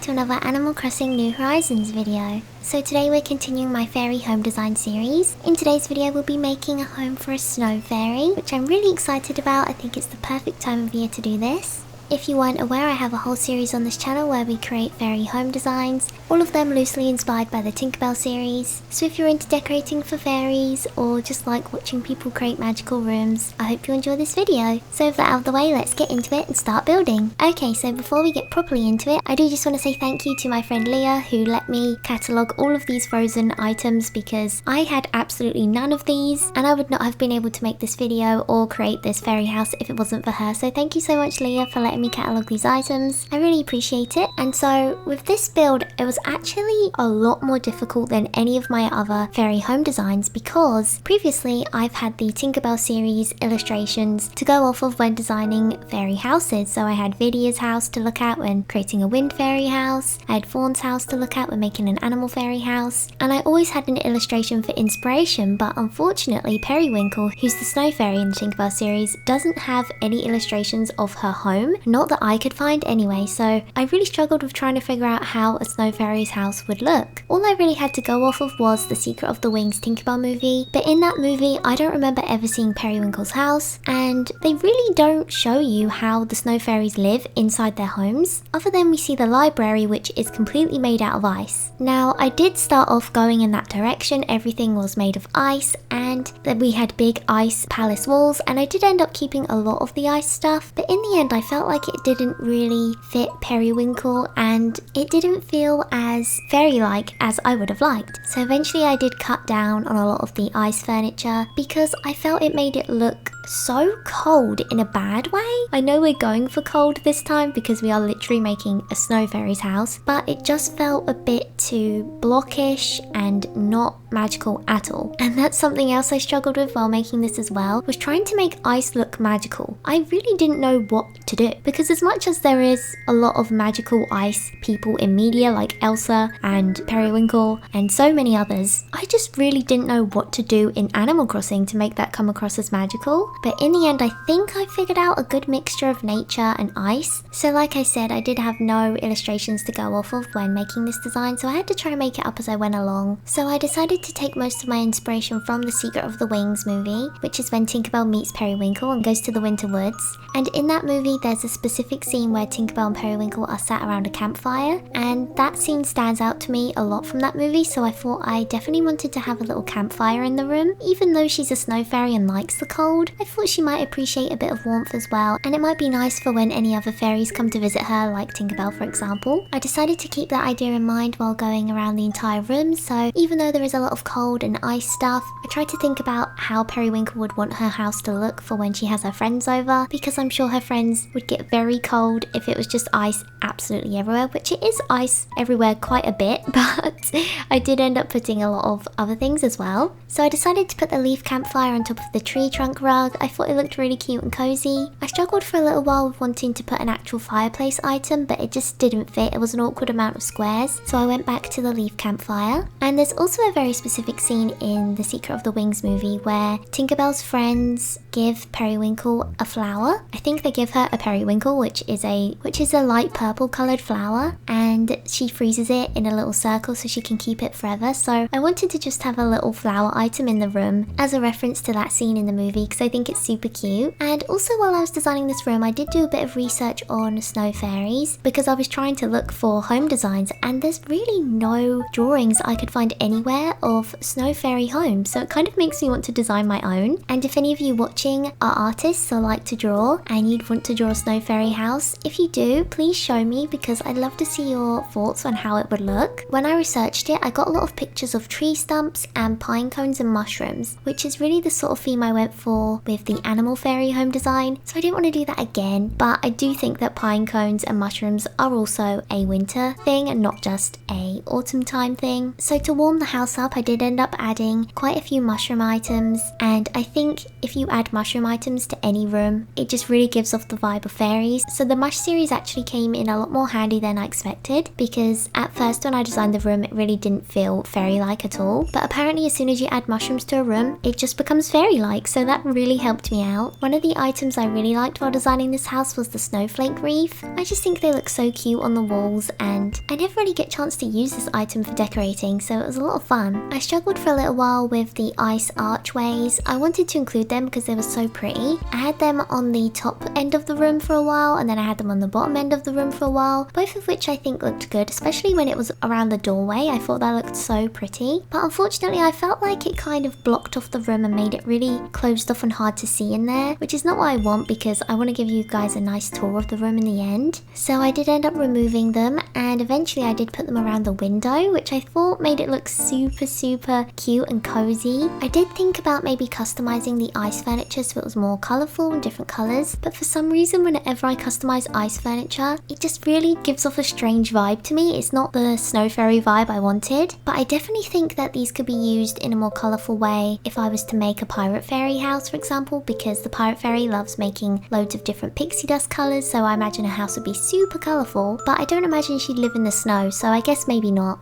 to another Animal Crossing New Horizons video. So today we're continuing my fairy home design series. In today's video we'll be making a home for a snow fairy, which I'm really excited about. I think it's the perfect time of year to do this. If you weren't aware, I have a whole series on this channel where we create fairy home designs, all of them loosely inspired by the Tinkerbell series. So if you're into decorating for fairies or just like watching people create magical rooms, I hope you enjoy this video. So with that out of the way, let's get into it and start building. Okay, so before we get properly into it, I do just want to say thank you to my friend Leah who let me catalogue all of these frozen items because I had absolutely none of these and I would not have been able to make this video or create this fairy house if it wasn't for her. So thank you so much, Leah, for letting me catalogue these items. I really appreciate it. And so with this build, it was actually a lot more difficult than any of my other fairy home designs because previously I've had the Tinkerbell series illustrations to go off of when designing fairy houses. So I had Vidia's house to look at when creating a wind fairy house, I had Fawn's house to look at when making an animal fairy house, and I always had an illustration for inspiration, but unfortunately Periwinkle, who's the snow fairy in the Tinkerbell series, doesn't have any illustrations of her home. Not that I could find anyway, so I really struggled with trying to figure out how a snow fairy's house would look. All I really had to go off of was the Secret of the Wings Tinkerbell movie, but in that movie I don't remember ever seeing Periwinkle's house, and they really don't show you how the snow fairies live inside their homes, other than we see the library, which is completely made out of ice. Now I did start off going in that direction, everything was made of ice, and then we had big ice palace walls, and I did end up keeping a lot of the ice stuff, but in the end I felt like it didn't really fit Periwinkle and it didn't feel as fairy-like as I would have liked. So eventually I did cut down on a lot of the ice furniture because I felt it made it look so cold in a bad way. I know we're going for cold this time because we are literally making a snow fairy's house, but it just felt a bit too blockish and not magical at all. And that's something else I struggled with while making this as well, was trying to make ice look magical. I really didn't know what to do because as much as there is a lot of magical ice people in media like Elsa and Periwinkle and so many others, I just really didn't know what to do in Animal Crossing to make that come across as magical. But in the end I think I figured out a good mixture of nature and ice. So like I said, I did have no illustrations to go off of when making this design, so I had to try to make it up as I went along. So I decided to take most of my inspiration from the Secret of the Wings movie, which is when Tinkerbell meets Periwinkle and goes to the Winter Woods. And in that movie there's a specific scene where Tinkerbell and Periwinkle are sat around a campfire, and that scene stands out to me a lot from that movie, so I thought I definitely wanted to have a little campfire in the room. Even though she's a snow fairy and likes the cold, I thought she might appreciate a bit of warmth as well, and it might be nice for when any other fairies come to visit her, like Tinkerbell for example. I decided to keep that idea in mind while going around the entire room, so even though there is a lot of cold and ice stuff, I tried to think about how Periwinkle would want her house to look for when she has her friends over, because I'm sure her friends would get very cold if it was just ice absolutely everywhere, which it is ice everywhere quite a bit, but I did end up putting a lot of other things as well. So I decided to put the leaf campfire on top of the tree trunk rug. I thought it looked really cute and cozy. I struggled for a little while with wanting to put an actual fireplace item, but it just didn't fit. It was an awkward amount of squares, so I went back to the leaf campfire. And there's also a very specific scene in the Secret of the Wings movie where Tinkerbell's friends give Periwinkle a flower. I think they give her a periwinkle, which is a light purple coloured flower, and she freezes it in a little circle so she can keep it forever. So I wanted to just have a little flower item in the room as a reference to that scene in the movie because I think it's super cute. And also while I was designing this room I did do a bit of research on snow fairies because I was trying to look for home designs, and there's really no drawings I could find anywhere of snow fairy homes, so it kind of makes me want to design my own. And if any of you watching are artists or like to draw and you'd want to draw a snow fairy house, if you do, please show me because I'd love to see your thoughts on how it would look. When I researched it I got a lot of pictures of tree stumps and pine cones and mushrooms, which is really the sort of theme I went for with the animal fairy home design, so I didn't want to do that again. But I do think that pine cones and mushrooms are also a winter thing and not just a autumn time thing. So to warm the house up I did end up adding quite a few mushroom items, and I think if you add mushroom items to any room it just really gives off the vibe of fairies. So the mush series actually came in a lot more handy than I expected because at first when I designed the room it really didn't feel fairy-like at all, but apparently as soon as you add mushrooms to a room it just becomes fairy-like, so that really really helped me out. One of the items I really liked while designing this house was the snowflake wreath. I just think they look so cute on the walls, and I never really get a chance to use this item for decorating, so it was a lot of fun. I struggled for a little while with the ice archways. I wanted to include them because they were so pretty. I had them on the top end of the room for a while, and then I had them on the bottom end of the room for a while, both of which I think looked good, especially when it was around the doorway. I thought that looked so pretty, but unfortunately I felt like it kind of blocked off the room and made it really closed off and hard to see in there, which is not what I want because I want to give you guys a nice tour of the room in the end. So I did end up removing them, and eventually I did put them around the window, which I thought made it look super cute and cozy. I did think about maybe customizing the ice furniture so it was more colourful and different colours, but for some reason whenever I customize ice furniture, it just really gives off a strange vibe to me. It's not the snow fairy vibe I wanted, but I definitely think that these could be used in a more colourful way if I was to make a pirate fairy house, for example, because the pirate fairy loves making loads of different pixie dust colours, so I imagine a house would be super colourful, but I don't imagine she'd live in the snow, so I guess maybe not.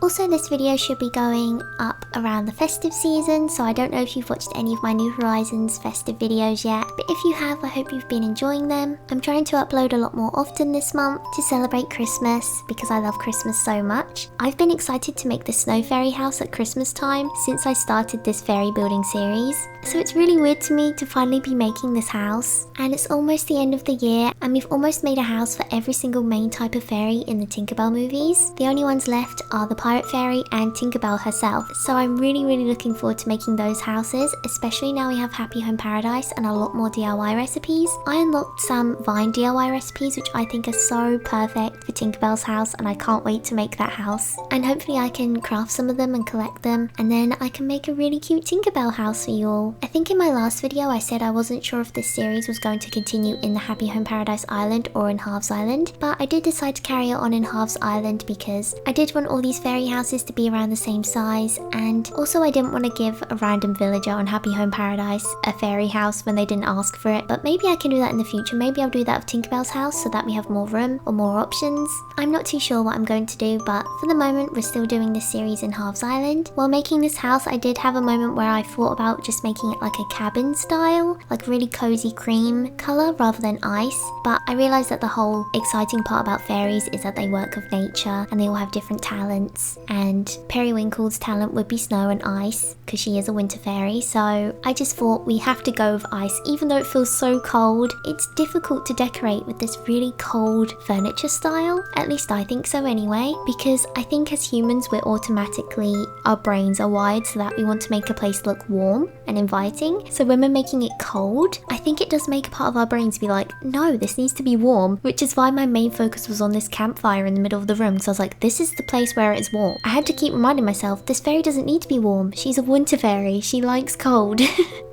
Also, this video should be going up around the festive season, so I don't know if you've watched any of my New Horizons festive videos yet, but if you have, I hope you've been enjoying them. I'm trying to upload a lot more often this month to celebrate Christmas because I love Christmas so much. I've been excited to make the snow fairy house at Christmas time since I started this fairy building series, so it's really weird to me to finally be making this house. And it's almost the end of the year, and we've almost made a house for every single main type of fairy in the Tinkerbell movies. The only ones left are the pirate fairy and Tinkerbell herself, so I'm really looking forward to making those houses, especially now we have Happy Home Paradise and a lot more DIY recipes. I unlocked some Vine DIY recipes which I think are so perfect for Tinkerbell's house, and I can't wait to make that house. And hopefully I can craft some of them and collect them, and then I can make a really cute Tinkerbell house for you all. I think in my last video I said I wasn't sure if this series was going to continue in the Happy Home Paradise Island or in Halves Island, but I did decide to carry it on in Halves Island because I did want all these fairy houses to be around the same size, and also I didn't want to give a random villager on Happy Home Paradise a fairy house when they didn't ask for it, but maybe I can do that in the future. Maybe I'll do that with Tinkerbell's house so that we have more room or more options. I'm not too sure what I'm going to do, but for the moment we're still doing this series in Halves Island. While making this house I did have a moment where I thought about just making it like a cabin style, like really cozy cream colour rather than ice, but I realised that the whole exciting part about fairies is that they work with nature and they all have different talents, and Periwinkle's talent would be snow and ice because she is a winter fairy, so I just thought we have to go with ice. Even though it feels so cold, it's difficult to decorate with this really cold furniture style. At least I think so anyway, because I think as humans we're automatically, our brains are wired so that we want to make a place look warm and inviting. So when we're making it cold, I think it does make a part of our brains be like, no, this needs to be warm, which is why my main focus was on this campfire in the middle of the room. So I was like, this is the place where it is warm. I had to keep reminding myself, this fairy doesn't need to be warm. She's a winter fairy. She likes cold.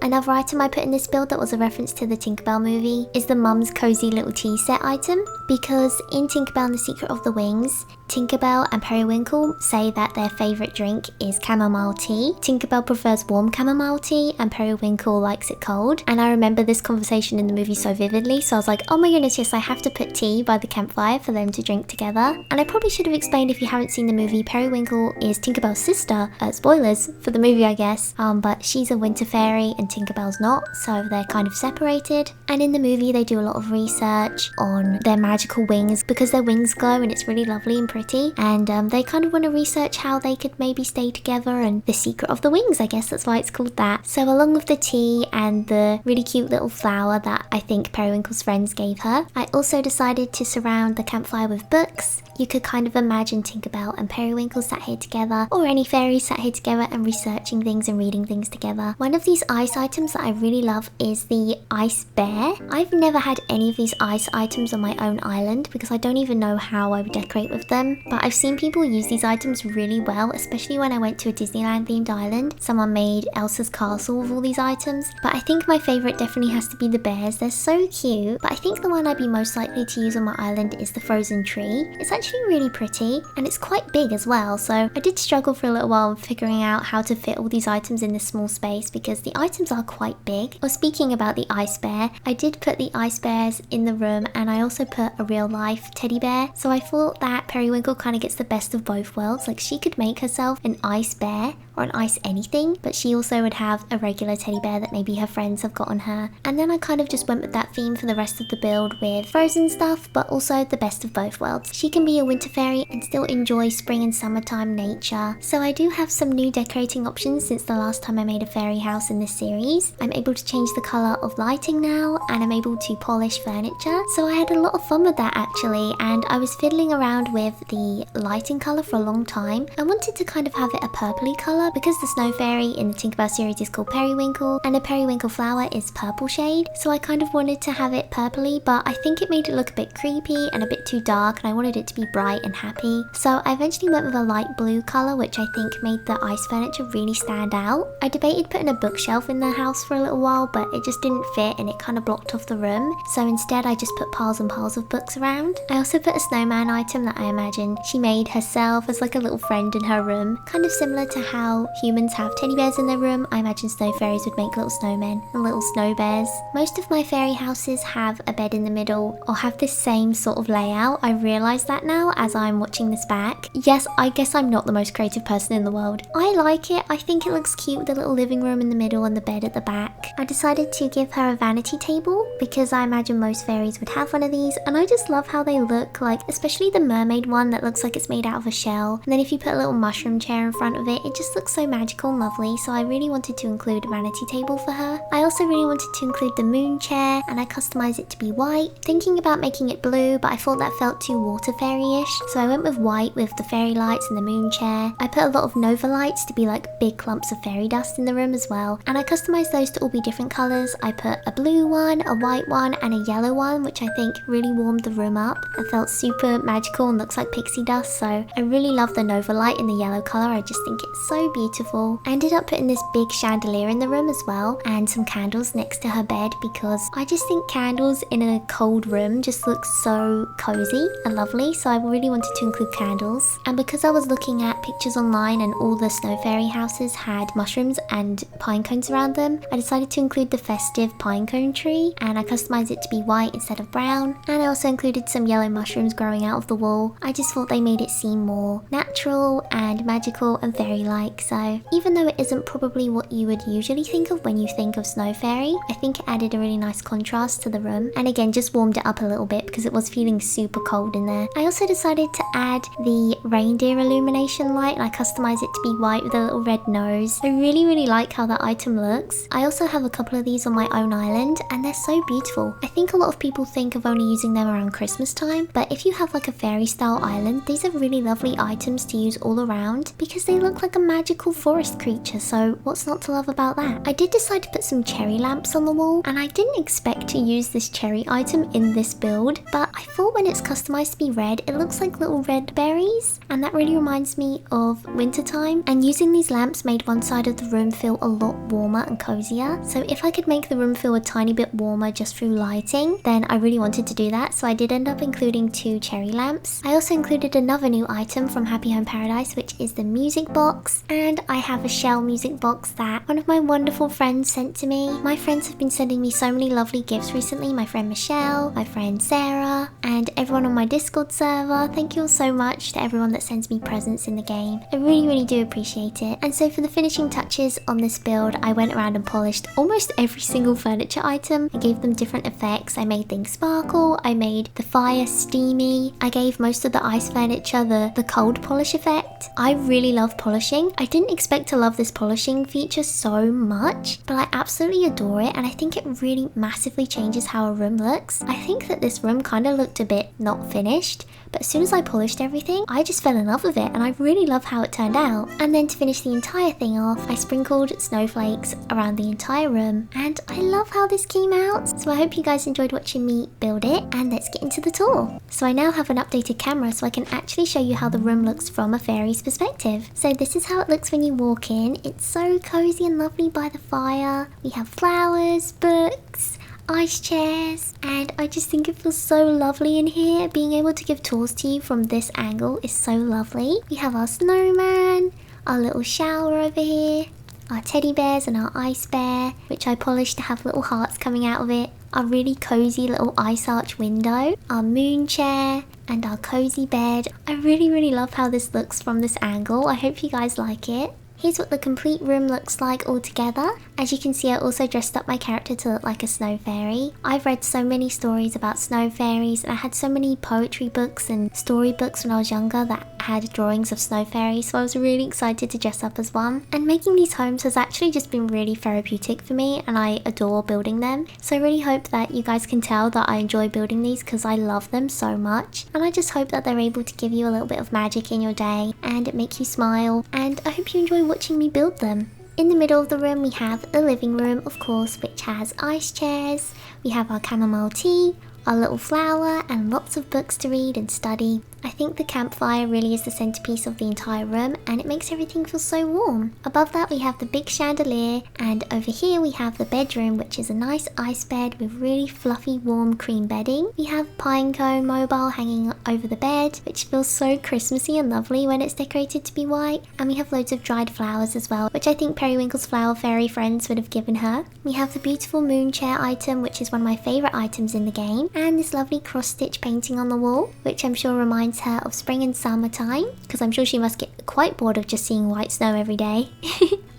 Another item I put in this build that was a reference to the Tinkerbell movie is the Mum's Cozy Little Tea Set item, because in Tinkerbell and the Secret of the Wings, Tinkerbell and Periwinkle say that their favourite drink is chamomile tea. Tinkerbell prefers warm chamomile tea and Periwinkle likes it cold, and I remember this conversation in the movie so vividly, so I was like, oh my goodness, yes, I have to put tea by the campfire for them to drink together. And I probably should have explained, if you haven't seen the movie, Periwinkle is Tinkerbell's sister. Spoilers for the movie I guess, but she's a winter fairy and Tinkerbell's not, so they're kind of separated. And in the movie they do a lot of research on their magical wings because their wings glow and it's really lovely and pretty, and they kind of want to research how they could maybe stay together and the secret of the wings, I guess that's why it's called that. So along with the tea and the really cute little flower that I think Periwinkle's friends gave her, I also decided to surround the campfire with books. You could kind of imagine Tinkerbell and Periwinkle sat here together, or any fairies sat here together and researching things and reading things together. One of these ice items that I really love is the ice bear. I've never had any of these ice items on my own island because I don't even know how I would decorate with them, but I've seen people use these items really well, especially when I went to a Disneyland themed island. Someone made Elsa's castle with all these items, but I think my favourite definitely has to be the bears. They're so cute, but I think the one I'd be most likely to use on my island is the frozen tree. It's actually really pretty and it's quite big as well, so I did struggle for a little while figuring out how to fit all these items in this small space because the items items are quite big. Or speaking about the ice bear, I did put the ice bears in the room, and I also put a real life teddy bear. So I thought that Periwinkle kind of gets the best of both worlds. Like, she could make herself an ice bear or an ice anything, but she also would have a regular teddy bear that maybe her friends have gotten her. And then I kind of just went with that theme for the rest of the build with frozen stuff, but also the best of both worlds. She can be a winter fairy and still enjoy spring and summertime nature. So I do have some new decorating options since the last time I made a fairy house in this series. I'm able to change the colour of lighting now, and I'm able to polish furniture. So I had a lot of fun with that actually, and I was fiddling around with the lighting colour for a long time. I wanted to kind of have it a purpley colour because the snow fairy in the Tinkerbell series is called Periwinkle, and a periwinkle flower is purple shade. So I kind of wanted to have it purpley, but I think it made it look a bit creepy and a bit too dark, and I wanted it to be bright and happy. So I eventually went with a light blue colour, which I think made the ice furniture really stand out. I debated putting a bookshelf in the house for a little while, but it just didn't fit and it kind of blocked off the room. So instead I just put piles and piles of books around. I also put a snowman item that I imagine she made herself as like a little friend in her room. Kind of similar to how humans have teddy bears in their room, I imagine snow fairies would make little snowmen and little snow bears. Most of my fairy houses have a bed in the middle or have this same sort of layout. I realise that now as I'm watching this back. Yes, I guess I'm not the most creative person in the world. I like it. I think it looks cute with the little living room in the middle and the bed at the back. I decided to give her a vanity table because I imagine most fairies would have one of these, and I just love how they look, like especially the mermaid one that looks like it's made out of a shell. And then if you put a little mushroom chair in front of it, it just looks so magical and lovely. So I really wanted to include a vanity table for her. I also really wanted to include the moon chair, and I customized it to be white, thinking about making it blue, but I thought that felt too water fairy-ish. So I went with white with the fairy lights and the moon chair. I put a lot of nova lights to be like big clumps of fairy dust in the room as well, and I customized those to all be different colours. I put a blue one, a white one, and a yellow one, which I think really warmed the room up and felt super magical and looks like pixie dust. So I really love the nova light in the yellow colour. I just think it's so beautiful. I ended up putting this big chandelier in the room as well, and some candles next to her bed because I just think candles in a cold room just look so cozy and lovely. So I really wanted to include candles, and because I was looking at pictures online and all the snow fairy houses had mushrooms and pine cones around them, I decided to include the festive pine cone tree, and I customized it to be white instead of brown. And I also included some yellow mushrooms growing out of the wall. I just thought they made it seem more natural and magical and fairy-like. So even though it isn't probably what you would usually think of when you think of snow fairy, I think it added a really nice contrast to the room, and again just warmed it up a little bit because it was feeling super cold in there. I also decided to add the reindeer illumination light, and I customized it to be white with a little red nose. I really like how that item looks. I also have a couple of these on my own island, and they're so beautiful. I think a lot of people think of only using them around Christmas time, but if you have like a fairy style island, these are really lovely items to use all around because they look like a magical forest creature. So what's not to love about that? I did decide to put some cherry lamps on the wall, and I didn't expect to use this cherry item in this build, but I thought when it's customized to be red, it looks like little red berries, and that really reminds me of wintertime, and using these lamps made one side of the room feel a lot warmer and cozier. So if I could make the room feel a tiny bit warmer just through lighting, then I really wanted to do that. So I did end up including 2 cherry lamps. I also included another new item from Happy Home Paradise, which is the music box, and I have a shell music box that one of my wonderful friends sent to me. My friends have been sending me so many lovely gifts recently. My friend Michelle, my friend Sarah, and everyone on my Discord server. Thank you all so much to everyone that sends me presents in the game. I really do appreciate it. And so for the finishing touches on this build, I went around and polished almost every single furniture item. I gave them different effects. I made things sparkle. I made the fire steamy. I gave most of the ice furniture the cold polish effect. I really love polishing. I didn't expect to love this polishing feature so much, but I absolutely adore it, and I think it really massively changes how a room looks. I think that this room kind of looked a bit not finished, but as soon as I polished everything, I just fell in love with it, and I really love how it turned out. And then to finish the entire thing off, I sprinkled snowflakes around the entire room, and I love how this came out. So I hope you guys enjoyed watching me build it, and let's get into the tour. So I now have an updated camera so I can actually show you how the room looks from a fairy's perspective. So this is how it looks when you walk in. It's so cozy and lovely by the fire. We have flowers, books, ice chairs, and I just think it feels so lovely in here. Being able to give tours to you from this angle is so lovely. We have our snowman, our little shower over here, our teddy bears and our ice bear, which I polished to have little hearts coming out of it, our really cozy little ice arch window, our moon chair, and our cozy bed. I really love how this looks from this angle. I hope you guys like it. Here's what the complete room looks like all together. As you can see, I also dressed up my character to look like a snow fairy. I've read so many stories about snow fairies, and I had so many poetry books and storybooks when I was younger that had drawings of snow fairies, so I was really excited to dress up as one. And making these homes has actually just been really therapeutic for me, and I adore building them. So I really hope that you guys can tell that I enjoy building these because I love them so much. And I just hope that they're able to give you a little bit of magic in your day and make you smile, and I hope you enjoy watching me build them. In the middle of the room we have a living room, of course, which has ice chairs. We have our chamomile tea, our little flower, and lots of books to read and study. I think the campfire really is the centerpiece of the entire room, and it makes everything feel so warm. Above that we have the big chandelier, and over here we have the bedroom, which is a nice ice bed with really fluffy warm cream bedding. We have Pinecone Mobile hanging over the bed, which feels so Christmassy and lovely when it's decorated to be white. And we have loads of dried flowers as well, which I think Periwinkle's flower fairy friends would have given her. We have the beautiful moon chair item, which is one of my favourite items in the game, and this lovely cross-stitch painting on the wall, which I'm sure reminds her of spring and summertime, because I'm sure she must get quite bored of just seeing white snow every day.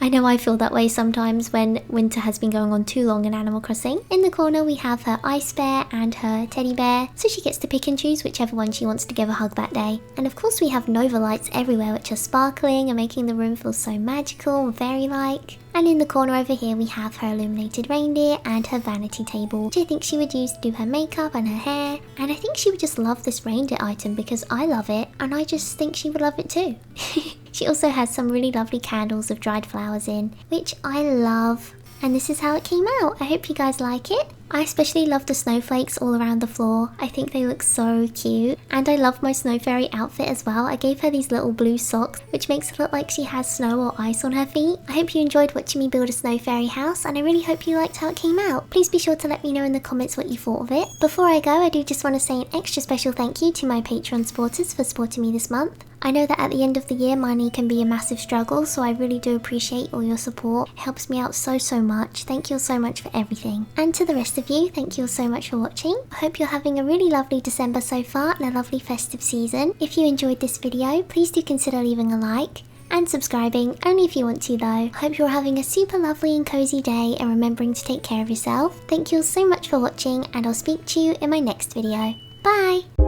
I know I feel that way sometimes when winter has been going on too long in Animal Crossing. In the corner we have her ice bear and her teddy bear, so she gets to pick and choose whichever one she wants to give a hug that day. And of course we have Nova lights everywhere, which are sparkling and making the room feel so magical and fairy-like. And in the corner over here we have her illuminated reindeer and her vanity table, which I think she would use to do her makeup and her hair. And I think she would just love this reindeer item because I love it, and I just think she would love it too. She also has some really lovely candles with dried flowers in, which I love. And this is how it came out. I hope you guys like it. I especially love the snowflakes all around the floor. I think they look so cute. And I love my snow fairy outfit as well. I gave her these little blue socks, which makes it look like she has snow or ice on her feet. I hope you enjoyed watching me build a snow fairy house, and I really hope you liked how it came out. Please be sure to let me know in the comments what you thought of it. Before I go, I do just want to say an extra special thank you to my Patreon supporters for supporting me this month. I know that at the end of the year money can be a massive struggle, so I really do appreciate all your support. It helps me out so much. Thank you all so much for everything. And to the rest of you, thank you all so much for watching. I hope you're having a really lovely December so far and a lovely festive season. If you enjoyed this video, please do consider leaving a like and subscribing, only if you want to though. I hope you're having a super lovely and cozy day and remembering to take care of yourself. Thank you all so much for watching, and I'll speak to you in my next video. Bye!